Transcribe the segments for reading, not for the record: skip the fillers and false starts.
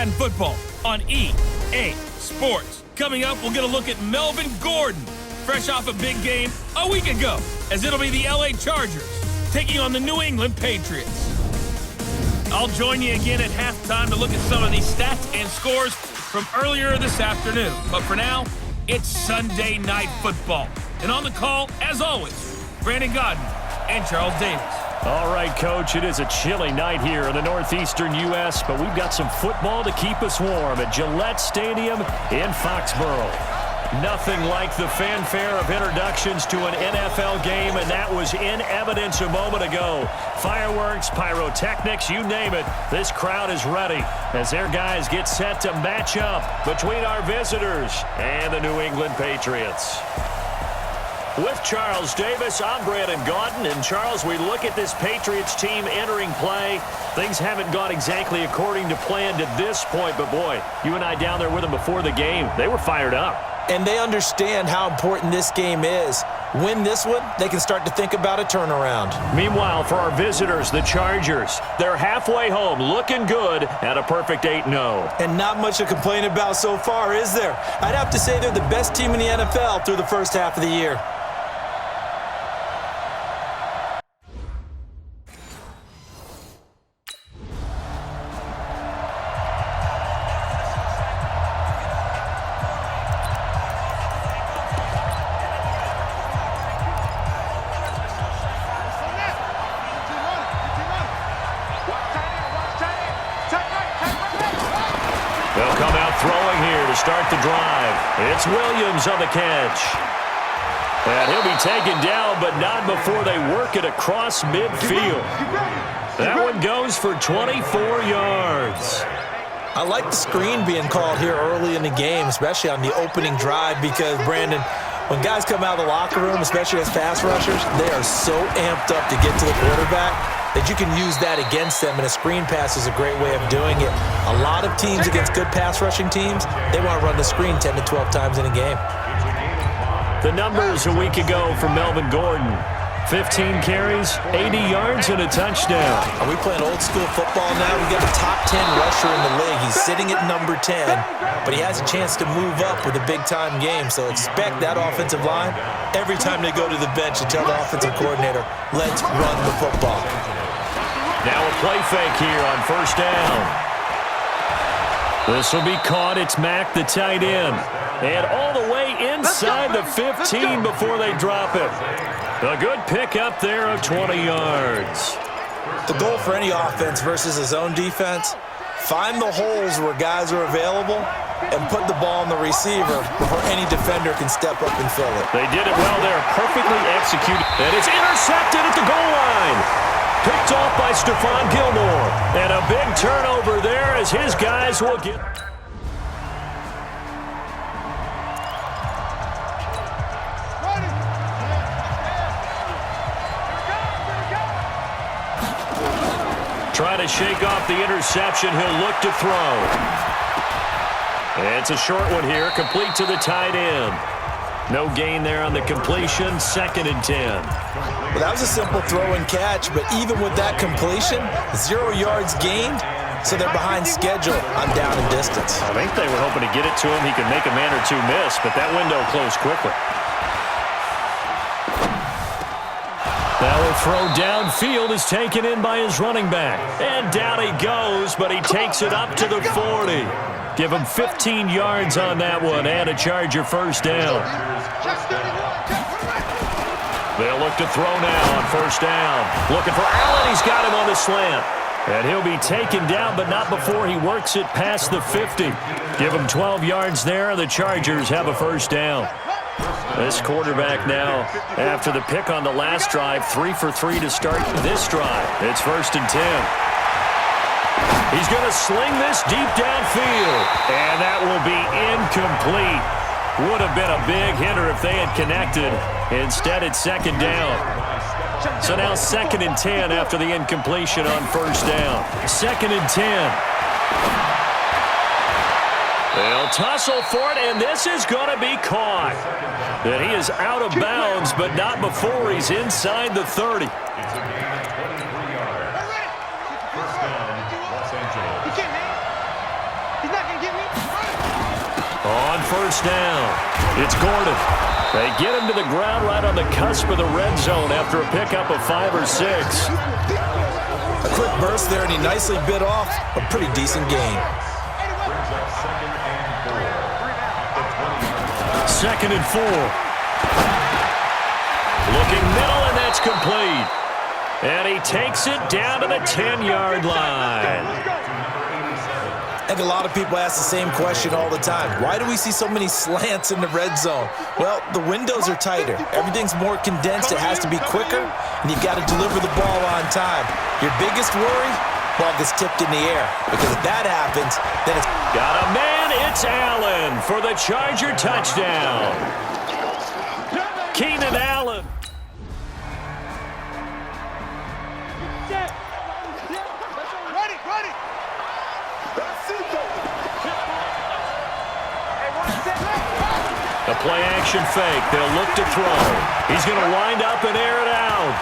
Madden football on EA Sports. Coming up, we'll get a look at Melvin Gordon, fresh off a big game a week ago, as it'll be the LA Chargers taking on the New England Patriots. I'll join you again at halftime to look at some of these stats and scores from earlier this afternoon. But for now, it's Sunday Night Football. And on the call, as always, Brandon Godden and Charles Davis. All right, Coach, it is a chilly night here in the northeastern U.S., but we've got some football to keep us warm at Gillette Stadium in Foxborough. Nothing like the fanfare of introductions to an NFL game, and that was in evidence a moment ago. Fireworks, pyrotechnics, you name it. This crowd is ready as their guys get set to match up between our visitors and the New England Patriots. With Charles Davis, I'm Brandon Gaudin. And Charles, we look at this Patriots team entering play. Things haven't gone exactly according to plan to this point, but boy, you and I down there with them before the game, they were fired up. And they understand how important this game is. Win this one, they can start to think about a turnaround. Meanwhile, for our visitors, the Chargers, they're halfway home, looking good at a perfect 8-0. And not much to complain about so far, is there? I'd have to say they're the best team in the NFL through the first half of the year. They'll come out throwing here to start the drive. It's Williams on the catch. And he'll be taken down, but not before they work it across midfield. That one goes for 24 yards. I like the screen being called here early in the game, especially on the opening drive, because, Brandon, when guys come out of the locker room, especially as pass rushers, they are so amped up to get to the quarterback that you can use that against them, and a screen pass is a great way of doing it. A lot of teams against good pass rushing teams, they want to run the screen 10 to 12 times in a game. The numbers a week ago for Melvin Gordon. 15 carries, 80 yards, and a touchdown. Are we playing old school football now? We got a top 10 rusher in the league. He's sitting at number 10, but he has a chance to move up with a big-time game. So expect that offensive line, every time they go to the bench, to tell the offensive coordinator, let's run the football. Now a play fake here on first down. This will be caught. It's Mack, the tight end. And all the way inside the 15 before they drop it. A good pickup there of 20 yards. The goal for any offense versus his own defense, find the holes where guys are available and put the ball on the receiver before any defender can step up and fill it. They did it well there, perfectly executed. And it's intercepted at the goal line. Picked off by Stephon Gilmore. And a big turnover there as his guys will get... Try to shake off the interception. He'll look to throw. It's a short one here, complete to the tight end. No gain there on the completion, 2nd and 10. Well, that was a simple throw and catch, but even with that completion, 0 yards gained, so they're behind schedule on down and distance. I think they were hoping to get it to him. He could make a man or two miss, but that window closed quickly. Now a throw downfield is taken in by his running back. And down he goes, but he takes it up to the 40. Give him 15 yards on that one and a Charger first down. They'll look to throw now on first down. Looking for Allen. He's got him on the slant. And he'll be taken down, but not before he works it past the 50. Give him 12 yards there. The Chargers have a first down. This quarterback now, after the pick on the last drive, 3 for 3 to start this drive. It's 1st and 10. He's going to sling this deep downfield, and that will be incomplete. Would have been a big hitter if they had connected. Instead, it's 2nd down. So now 2nd and 10 after the incompletion on first down. 2nd and 10. They'll tussle for it, and this is going to be caught. And he is out of bounds, but not before he's inside the 30. On first down, it's Gordon. They get him to the ground right on the cusp of the red zone after a pickup of 5 or 6. A quick burst there, and he nicely bit off a pretty decent gain. 2nd and 4. Looking middle, and that's complete. And he takes it down to the 10-yard line. And a lot of people ask the same question all the time. Why do we see so many slants in the red zone? Well, the windows are tighter. Everything's more condensed. It has to be quicker, and you've got to deliver the ball on time. Your biggest worry? Ball gets tipped in the air. Because if that happens, then it's... Got a man. It's Allen for the Charger touchdown. Keenan Allen. A play-action fake. They'll look to throw. He's going to wind up and air it out.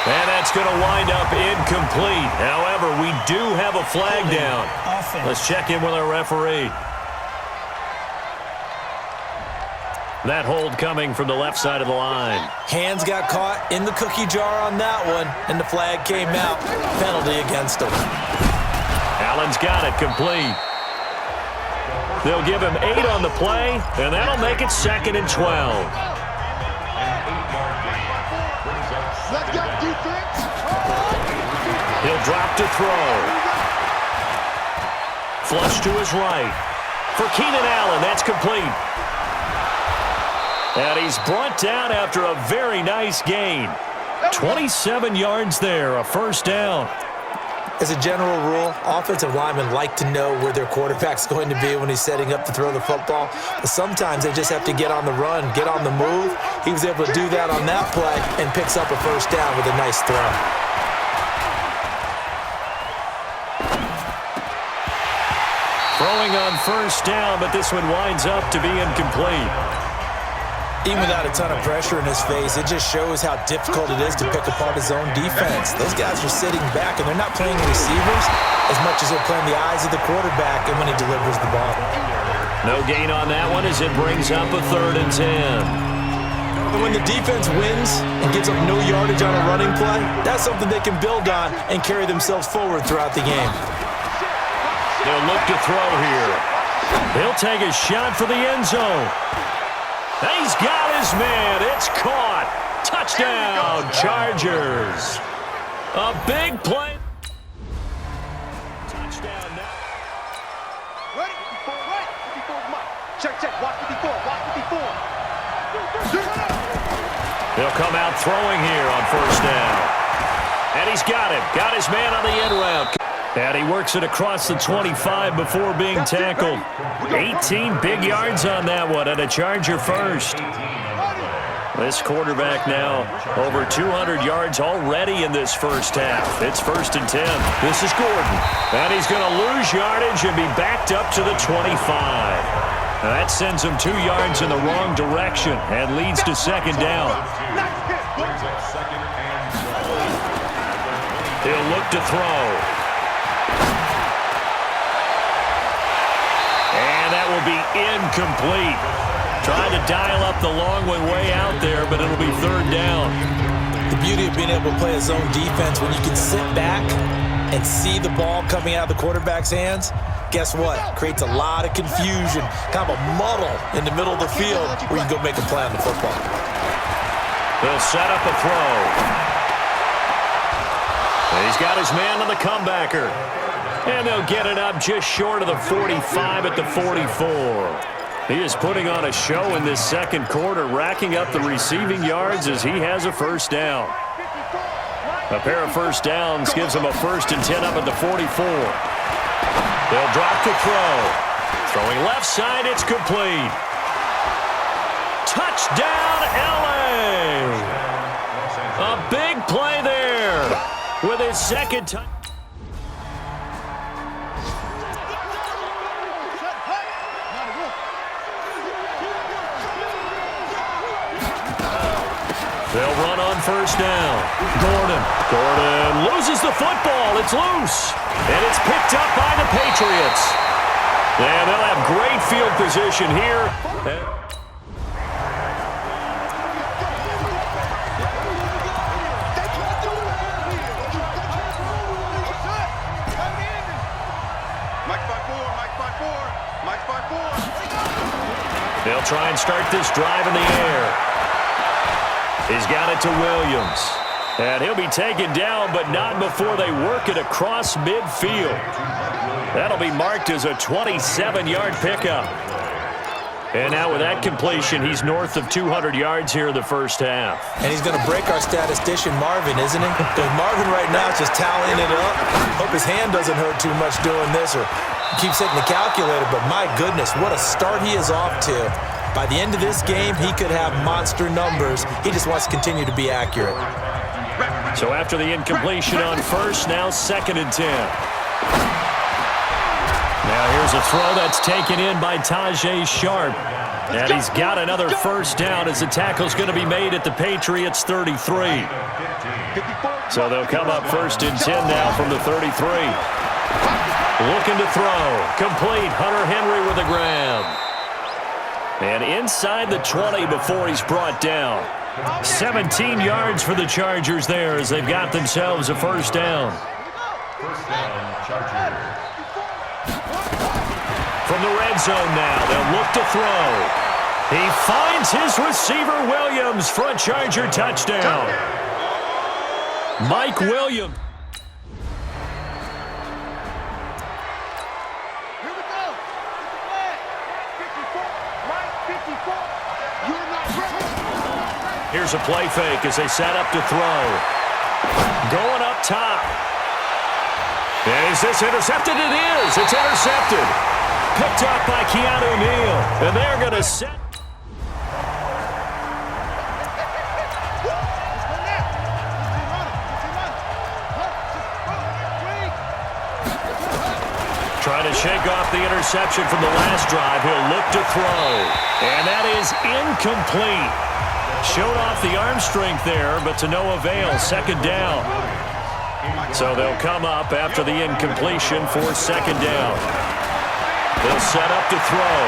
And that's going to wind up incomplete. However, we do have a flag down. Let's check in with our referee. That hold coming from the left side of the line. Hands got caught in the cookie jar on that one, and the flag came out. Penalty against him. Allen's got it complete. They'll give him 8 on the play, and that'll make it 2nd and 12. He'll drop to throw. Flush to his right. For Keenan Allen, that's complete. And he's brought down after a very nice gain. 27 yards there, a first down. As a general rule, offensive linemen like to know where their quarterback's going to be when he's setting up to throw the football. But sometimes they just have to get on the run, get on the move. He was able to do that on that play and picks up a first down with a nice throw. Throwing on first down, but this one winds up to be incomplete. Even without a ton of pressure in his face, it just shows how difficult it is to pick apart his own defense. Those guys are sitting back, and they're not playing receivers as much as they're playing the eyes of the quarterback and when he delivers the ball. No gain on that one as it brings up a 3rd and 10. And when the defense wins and gives up no yardage on a running play, that's something they can build on and carry themselves forward throughout the game. They'll look to throw here. He'll take a shot for the end zone. He's got his man. It's caught. Touchdown, Chargers. A big play. Touchdown now. Ready? Right. Check. Watch 54. He'll come out throwing here on first down. And he's got him. Got his man on the end route. And he works it across the 25 before being tackled. 18 big yards on that one, and a Charger first. This quarterback now over 200 yards already in this first half. It's 1st and 10. This is Gordon. And he's going to lose yardage and be backed up to the 25. Now that sends him 2 yards in the wrong direction and leads to 2nd down. He'll look to throw. And that will be incomplete. Trying to dial up the long one way out there, but it'll be 3rd down. The beauty of being able to play a zone defense when you can sit back and see the ball coming out of the quarterback's hands, guess what? Creates a lot of confusion, kind of a muddle in the middle of the field where you can go make a play on the football. They'll set up a throw. And he's got his man on the comebacker. And they'll get it up just short of the 45 at the 44. He is putting on a show in this second quarter, racking up the receiving yards as he has a first down. A pair of first downs gives him a 1st and 10 up at the 44. They'll drop to throw. Throwing left side, it's complete. Touchdown, LA! A big play there with his second touchdown. They'll run on first down. Gordon loses the football. It's loose. And it's picked up by the Patriots. And they'll have great field position here. They'll try and start this drive in the air. He's got it to Williams. And he'll be taken down, but not before they work it across midfield. That'll be marked as a 27-yard pickup. And now with that completion, he's north of 200 yards here in the first half. And he's going to break our statistician Marvin, isn't he? Because Marvin right now is just tallying it up. Hope his hand doesn't hurt too much doing this, or keeps hitting the calculator. But my goodness, what a start he is off to. By the end of this game, he could have monster numbers. He just wants to continue to be accurate. So after the incompletion on first, now 2nd and 10. Now here's a throw that's taken in by Tajay Sharp. And he's got another first down as the tackle's going to be made at the Patriots' 33. So they'll come up 1st and 10 now from the 33. Looking to throw. Complete. Hunter Henry with a grab. And inside the 20 before he's brought down. 17 yards for the Chargers there as they've got themselves a first down. From the red zone now, they'll look to throw. He finds his receiver Williams for a Charger touchdown. Mike Williams. Here's a play fake as they set up to throw. Going up top. And is this intercepted? It is. It's intercepted. Picked up by Keanu Neal. And they're going to set. Trying to shake off the interception from the last drive. He'll look to throw. And that is incomplete. Showed off the arm strength there, but to no avail. 2nd down. So they'll come up after the incompletion for 2nd down. They'll set up to throw.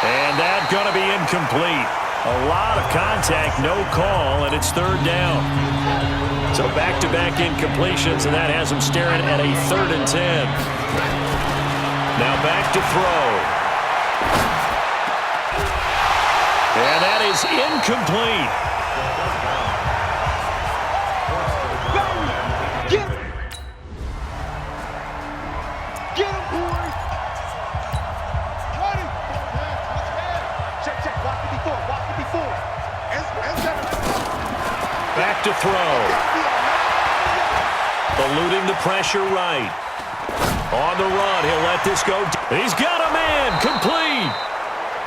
And that's going to be incomplete. A lot of contact, no call, and it's 3rd down. So back-to-back incompletions, and that has them staring at a 3rd and 10. Now back to throw. And that is incomplete. Get him, boys. Got him. Check. Walk 54. Back to throw. Eluding the pressure right. On the run, he'll let this go. He's got a man. Complete.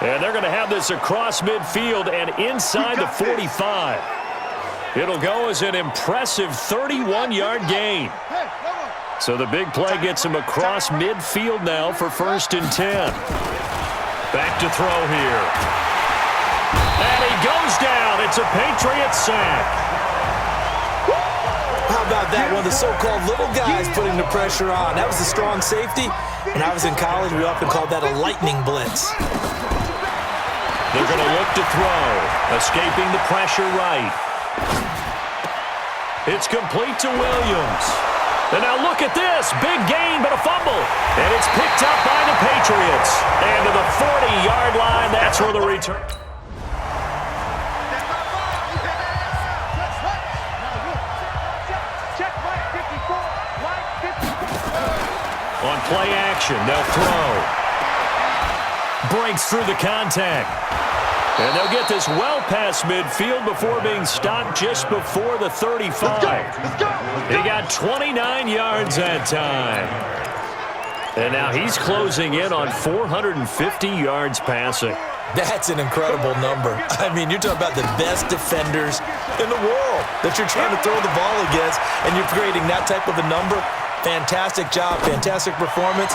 And they're going to have this across midfield and inside the 45. It'll go as an impressive 31-yard gain. So the big play gets him across midfield now for 1st and 10. Back to throw here. And he goes down. It's a Patriots sack. How about that? One of the so-called little guys putting the pressure on. That was the strong safety. When I was in college, we often called that a lightning blitz. They're going to look to throw. Escaping the pressure right. It's complete to Williams. And now look at this. Big gain, but a fumble. And it's picked up by the Patriots. And to the 40-yard line, that's where the return. On play action, they'll throw. Breaks through the contact. And they'll get this well past midfield before being stopped just before the 35. He got 29 yards that time. And now he's closing in on 450 yards passing. That's an incredible number. I mean, you're talking about the best defenders in the world that you're trying to throw the ball against, and you're creating that type of a number. Fantastic job, fantastic performance.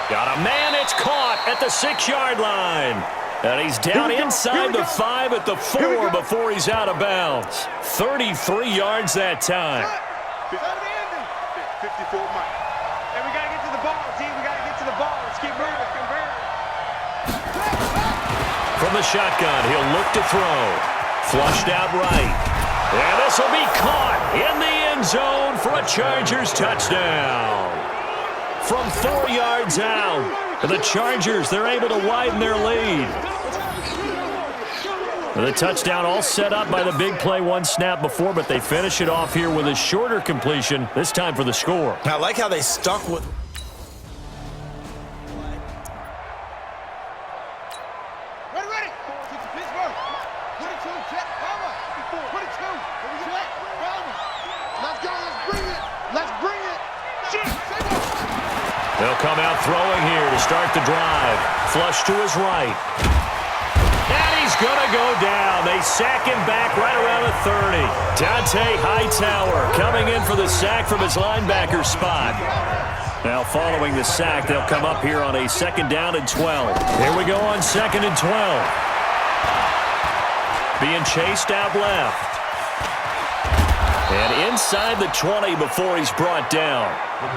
Got a man, it's caught at the 6-yard line. And he's down inside the 5 at the 4 before he's out of bounds. 33 yards that time. 54 Mike. And we got to get to the ball, team. We got to get to the ball. Let's keep moving. From the shotgun, he'll look to throw. Flushed out right. And this will be caught in the end zone for a Chargers touchdown. From 4 yards out, the Chargers, they're able to widen their lead. The touchdown all set up by the big play one snap before, but they finish it off here with a shorter completion, this time for the score. I like how they stuck with... Ready. Pittsburgh. 22, check, power. 22, check, power. Let's go, let's bring it. Shit, They'll come out throwing here to start the drive. Flush to his right. And he's going to go down. They sack him back right around the 30. Dante Hightower coming in for the sack from his linebacker spot. Now following the sack, they'll come up here on a 2nd down and 12. Here we go on 2nd and 12. Being chased out left. And inside the 20 before he's brought down.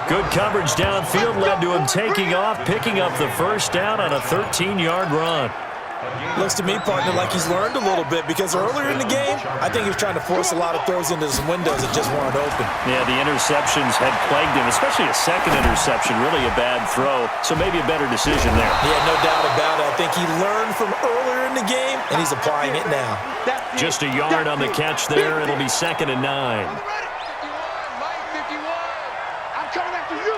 Good coverage downfield led to him taking off, picking up the 1st down on a 13-yard run. Looks to me, partner, like he's learned a little bit because earlier in the game, I think he was trying to force a lot of throws into some windows that just weren't open. Yeah, the interceptions had plagued him, especially a second interception, really a bad throw, so maybe a better decision there. Yeah, no doubt about it. I think he learned from earlier in the game, and he's applying it now. Just a yard on the catch there. It'll be 2nd and 9. I'm coming after you.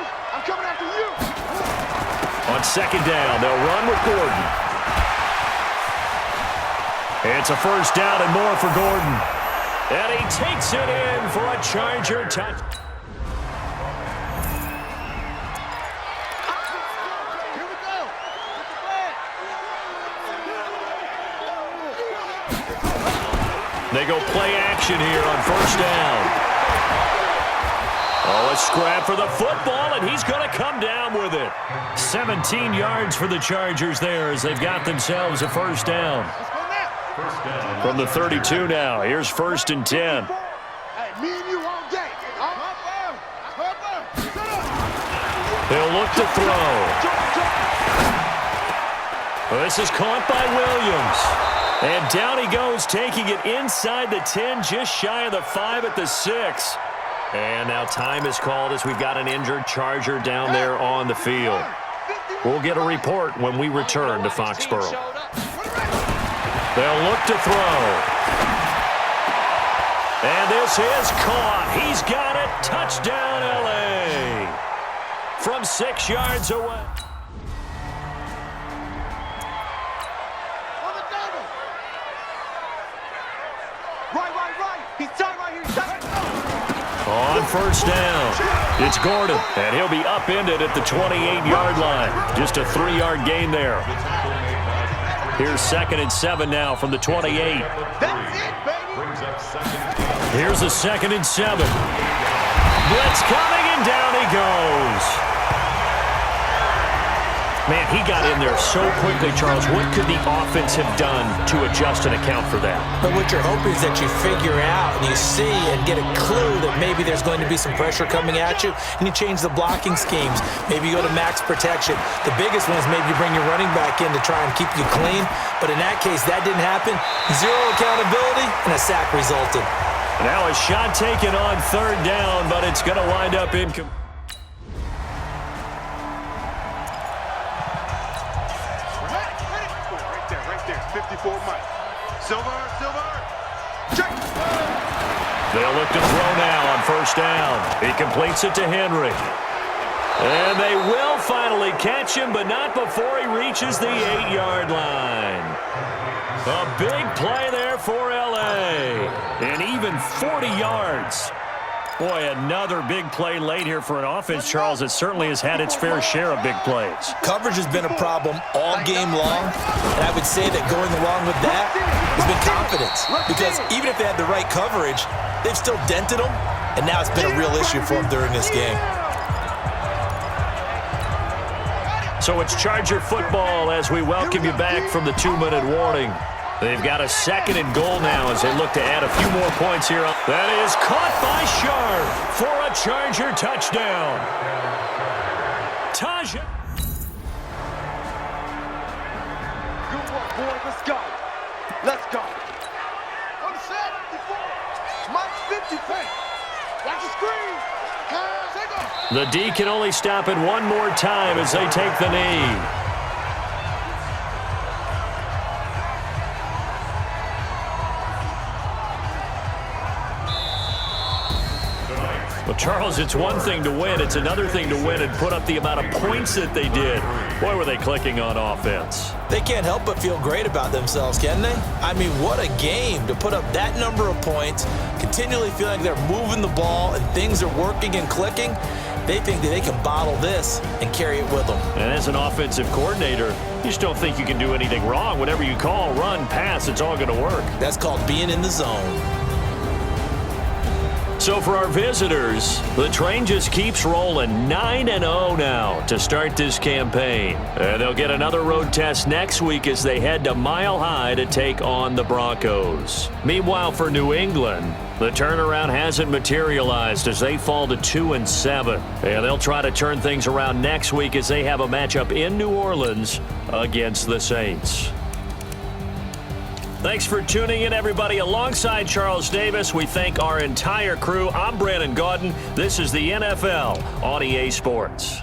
On 2nd down, they'll run with Gordon. It's a 1st down and more for Gordon. And he takes it in for a Charger touch. Here we go. They go play action here on 1st down. Oh, a scrap for the football, and he's going to come down with it. 17 yards for the Chargers there as they've got themselves a 1st down. From the 32 now, here's 1st and 10. Hey, me and you all day. They'll look to throw. This is caught by Williams. And down he goes, taking it inside the 10, just shy of the 5 at the 6. And now time is called as we've got an injured Charger down there on the field. We'll get a report when we return to Foxborough. They'll look to throw. And this is caught. He's got it. Touchdown, L.A. From 6 yards away. Right. He's tight right here. On 1st down, it's Gordon, and he'll be upended at the 28-yard line. Just a 3-yard gain there. Here's 2nd and 7 now from the 28. That's it, baby. Here's a 2nd and 7. Blitz coming, and down he goes. Man, he got in there so quickly, Charles. What could the offense have done to adjust and account for that? But what you're hoping is that you figure out and you see and get a clue that maybe there's going to be some pressure coming at you, and you change the blocking schemes. Maybe you go to max protection. The biggest one is maybe you bring your running back in to try and keep you clean. But in that case, that didn't happen. Zero accountability, and a sack resulted. Now a shot taken on 3rd down, but it's going to wind up incomplete. Right there. 54 Mike. Silver. Check. They'll look to throw now on 1st down. He completes it to Henry. And they will finally catch him, but not before he reaches the 8-yard line. A big play there for L.A. And even 40 yards. Boy, another big play late here for an offense, Charles, that certainly has had its fair share of big plays. Coverage has been a problem all game long, and I would say that going along with that has been confidence. Because even if they had the right coverage, they've still dented them, and now it's been a real issue for them during this game. So it's Charger football as we welcome you back from the 2-minute warning. They've got a 2nd and goal now as they look to add a few more points here. That is caught by Sharp for a Charger touchdown. Tajay. work, boys. Let's go. Let's go. On the set. Mike 50 paint. Watch the screen. The D can only stop it one more time as they take the knee. Well, Charles, it's one thing to win. It's another thing to win and put up the amount of points that they did. Boy, were they clicking on offense. They can't help but feel great about themselves, can they? I mean, what a game to put up that number of points, continually feeling like they're moving the ball and things are working and clicking. They think that they can bottle this and carry it with them. And as an offensive coordinator, you just don't think you can do anything wrong. Whatever you call, run, pass, it's all going to work. That's called being in the zone. So for our visitors, the train just keeps rolling 9-0 now to start this campaign. And they'll get another road test next week as they head to Mile High to take on the Broncos. Meanwhile, for New England, the turnaround hasn't materialized as they fall to 2-7. And they'll try to turn things around next week as they have a matchup in New Orleans against the Saints. Thanks for tuning in, everybody. Alongside Charles Davis, we thank our entire crew. I'm Brandon Gaudin. This is the NFL on EA Sports.